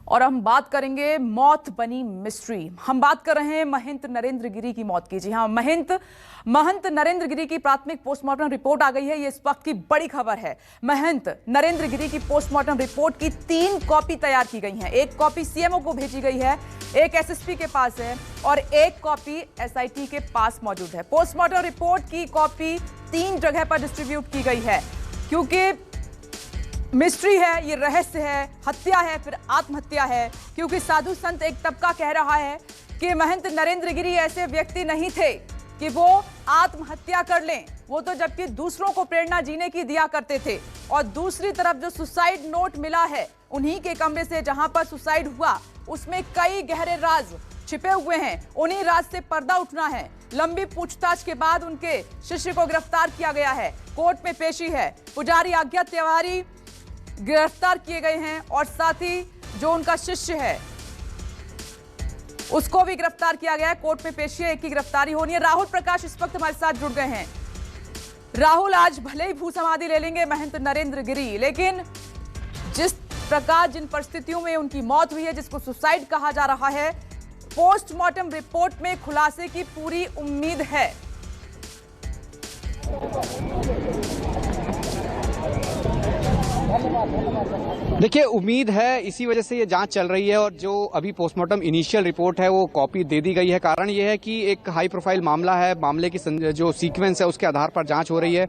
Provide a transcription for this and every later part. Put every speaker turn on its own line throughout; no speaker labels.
और हम बात करेंगे मौत बनी मिस्ट्री। हम बात कर रहे हैं महंत नरेंद्र गिरी की मौत की। जी हां, महंत नरेंद्र गिरी की प्राथमिक पोस्टमार्टम रिपोर्ट आ गई है। ये इस वक्त की बड़ी खबर है। महंत नरेंद्र गिरी की पोस्टमार्टम रिपोर्ट की 3 कॉपी तैयार की गई हैं। एक कॉपी सीएमओ को भेजी गई है, एक एसएसपी के पास है और एक कॉपी एसआईटी के पास मौजूद है। पोस्टमार्टम रिपोर्ट की कॉपी 3 जगह पर डिस्ट्रीब्यूट की गई है क्योंकि मिस्ट्री है, ये रहस्य है, हत्या है, फिर आत्महत्या है। क्योंकि साधु संत एक तबका कह रहा है कि महंत नरेंद्र गिरी ऐसे व्यक्ति नहीं थे कि वो आत्महत्या कर लें। वो तो जबकि दूसरों को प्रेरणा जीने की दिया करते थे। और दूसरी तरफ जो सुसाइड नोट मिला है उन्हीं के कमरे से जहां पर सुसाइड हुआ, उसमें कई गहरे राज छिपे हुए हैं। उन्हीं राज से पर्दा उठना है। लंबी पूछताछ के बाद उनके शिष्य को गिरफ्तार किया गया है। कोर्ट में पेशी है। पुजारी आज्ञा तिवारी गिरफ्तार किए गए हैं और साथ ही जो उनका शिष्य है उसको भी गिरफ्तार किया गया है। कोर्ट में पेशी है, एक की गिरफ्तारी होनी है। राहुल प्रकाश इस वक्त हमारे साथ जुड़ गए हैं। राहुल, आज भले ही भू समाधि ले लेंगे महंत नरेंद्र गिरी, लेकिन जिस प्रकार जिन परिस्थितियों में उनकी मौत हुई है, जिसको सुसाइड कहा जा रहा है, पोस्टमार्टम रिपोर्ट में खुलासे की पूरी उम्मीद है।
देखिए, उम्मीद है, इसी वजह से ये जांच चल रही है और जो अभी पोस्टमार्टम इनिशियल रिपोर्ट है वो कॉपी दे दी गई है। कारण ये है कि एक हाई प्रोफाइल मामला है, मामले की जो सीक्वेंस है उसके आधार पर जांच हो रही है।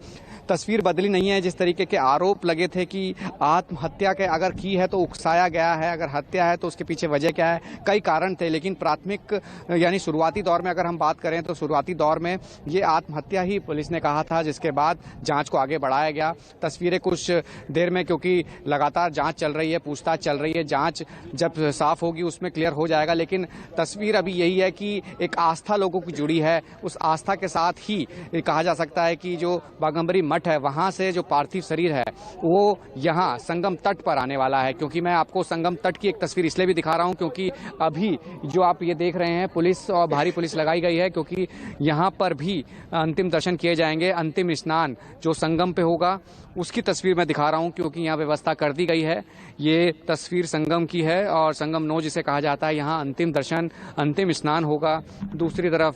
तस्वीर बदली नहीं है। जिस तरीके के आरोप लगे थे कि आत्महत्या के अगर की है तो उकसाया गया है, अगर हत्या है तो उसके पीछे वजह क्या है, कई कारण थे। लेकिन प्राथमिक यानी शुरुआती दौर में अगर हम बात करें तो शुरुआती दौर में ये आत्महत्या ही पुलिस ने कहा था, जिसके बाद जांच को आगे बढ़ाया गया। तस्वीरें कुछ देर में, क्योंकि लगातार जांच चल रही है, पूछताछ चल रही है, जांच जब साफ होगी उसमें क्लियर हो जाएगा। लेकिन तस्वीर अभी यही है कि एक आस्था लोगों की जुड़ी है। उस आस्था के साथ ही कहा जा सकता है कि जो बाघंबरी मठ है वहां से जो पार्थिव शरीर है वो यहां संगम तट पर आने वाला है। क्योंकि मैं आपको संगम तट की एक तस्वीर इसलिए भी दिखा रहा हूं क्योंकि अभी जो आप ये देख रहे हैं, पुलिस और भारी पुलिस लगाई गई है, क्योंकि यहां पर भी अंतिम दर्शन किए जाएंगे। अंतिम स्नान जो संगम पे होगा उसकी तस्वीर मैं दिखा रहा हूं क्योंकि यहाँ व्यवस्था कर दी गई है। ये तस्वीर संगम की है और संगम 9 जिसे कहा जाता है, यहाँ अंतिम दर्शन, अंतिम स्नान होगा। दूसरी तरफ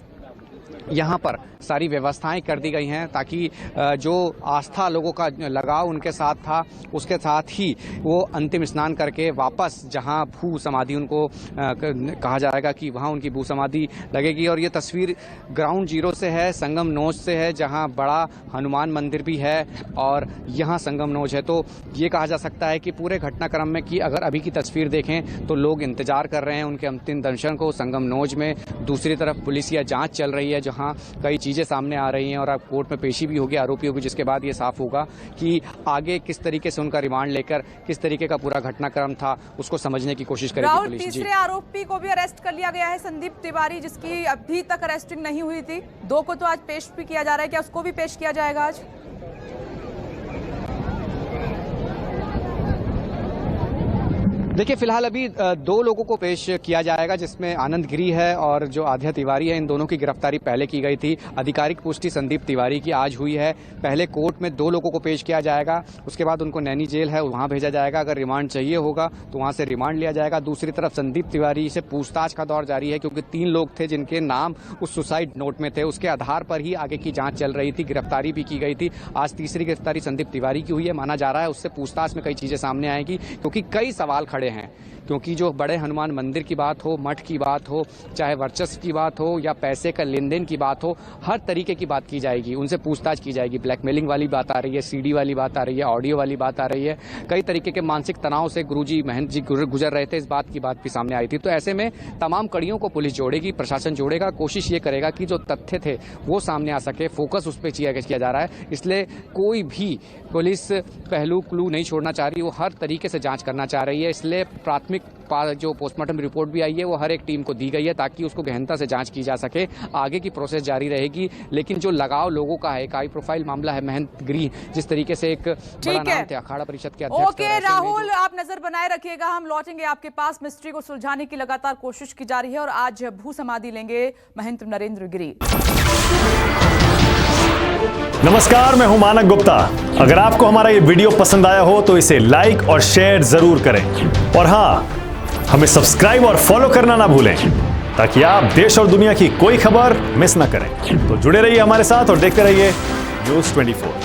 यहाँ पर सारी व्यवस्थाएं कर दी गई हैं ताकि जो आस्था लोगों का लगाव उनके साथ था, उसके साथ ही वो अंतिम स्नान करके वापस जहाँ भू समाधि उनको कहा जाएगा कि वहाँ उनकी भू समाधि लगेगी। और ये तस्वीर ग्राउंड जीरो से है, संगम नोज से है, जहाँ बड़ा हनुमान मंदिर भी है और यहाँ संगम नोज है। तो ये कहा जा सकता है कि पूरे घटनाक्रम में कि अगर अभी की तस्वीर देखें तो लोग इंतजार कर रहे हैं उनके अंतिम दर्शन को संगम नोज में। दूसरी तरफ पुलिस या जांच चल रही है जहां कई चीजें सामने आ रही हैं और अब कोर्ट में पेशी भी होगी आरोपियों की, जिसके बाद ये साफ होगा कि आगे किस तरीके से उनका रिमांड लेकर किस तरीके का पूरा घटनाक्रम था उसको समझने की कोशिश करेगी पुलिस।
तीसरे आरोपी को भी अरेस्ट कर लिया गया है, संदीप तिवारी, जिसकी अभी तक अरेस्टिंग नहीं हुई थी। 2 को तो आज पेश भी किया जा रहा है, क्या उसको भी पेश किया जाएगा आज?
देखिए, फिलहाल अभी 2 लोगों को पेश किया जाएगा, जिसमें आनंद गिरी है और जो आध्या तिवारी है। इन दोनों की गिरफ्तारी पहले की गई थी। आधिकारिक पुष्टि संदीप तिवारी की आज हुई है। पहले कोर्ट में 2 लोगों को पेश किया जाएगा, उसके बाद उनको नैनी जेल है वहां भेजा जाएगा। अगर रिमांड चाहिए होगा तो वहां से रिमांड लिया जाएगा। दूसरी तरफ संदीप तिवारी से पूछताछ का दौर जारी है क्योंकि 3 लोग थे जिनके नाम उस सुसाइड नोट में थे। उसके आधार पर ही आगे की जांच चल रही थी, गिरफ्तारी भी की गई थी। आज तीसरी गिरफ्तारी संदीप तिवारी की हुई है। माना जा रहा है उससे पूछताछ में कई चीजें सामने आएगी क्योंकि कई सवाल खड़े हैं। क्योंकि जो बड़े हनुमान मंदिर की बात हो, मठ की बात हो, चाहे वर्चस्व की बात हो या पैसे का लेन देन की बात हो, हर तरीके की बात की जाएगी, उनसे पूछताछ की जाएगी। ब्लैकमेलिंग वाली बात आ रही है, सीडी वाली बात आ रही है, ऑडियो वाली बात आ रही है। कई तरीके के मानसिक तनाव से गुरुजी महंत जी गुजर रहे थे, इस बात की बात भी सामने आई थी। तो ऐसे में तमाम कड़ियों को पुलिस जोड़ेगी, प्रशासन जोड़ेगा, कोशिश ये करेगा कि जो तथ्य थे वो सामने आ सके। फोकस उस पर किया जा रहा है, इसलिए कोई भी पुलिस पहलू क्लू नहीं छोड़ना चाह रही, वो हर तरीके से जांच करना चाह रही है। इसलिए प्राथमिक जो पोस्टमार्टम रिपोर्ट भी आई है वो हर एक टीम को दी गई है ताकि उसको गहनता से जांच की जा सके। आगे की प्रोसेस जारी रहेगी। लेकिन जो लगाव लोगों का है, एक हाई प्रोफाइल मामला है, महंत गिरी जिस तरीके से एक बड़ा नाम थे, अखाड़ा परिषद के अध्यक्ष।
ओके राहुल, आप नजर बनाए रखिएगा, हम लौटेंगे आपके पास। मिस्ट्री को सुलझाने की लगातार कोशिश की जा रही है और आज भू समाधि लेंगे महंत नरेंद्र गिरी।
नमस्कार, मैं हूं मानक गुप्ता। अगर आपको हमारा ये वीडियो पसंद आया हो तो इसे लाइक और शेयर जरूर करें और हाँ, हमें सब्सक्राइब और फॉलो करना ना भूलें ताकि आप देश और दुनिया की कोई खबर मिस ना करें। तो जुड़े रहिए हमारे साथ और देखते रहिए News 24।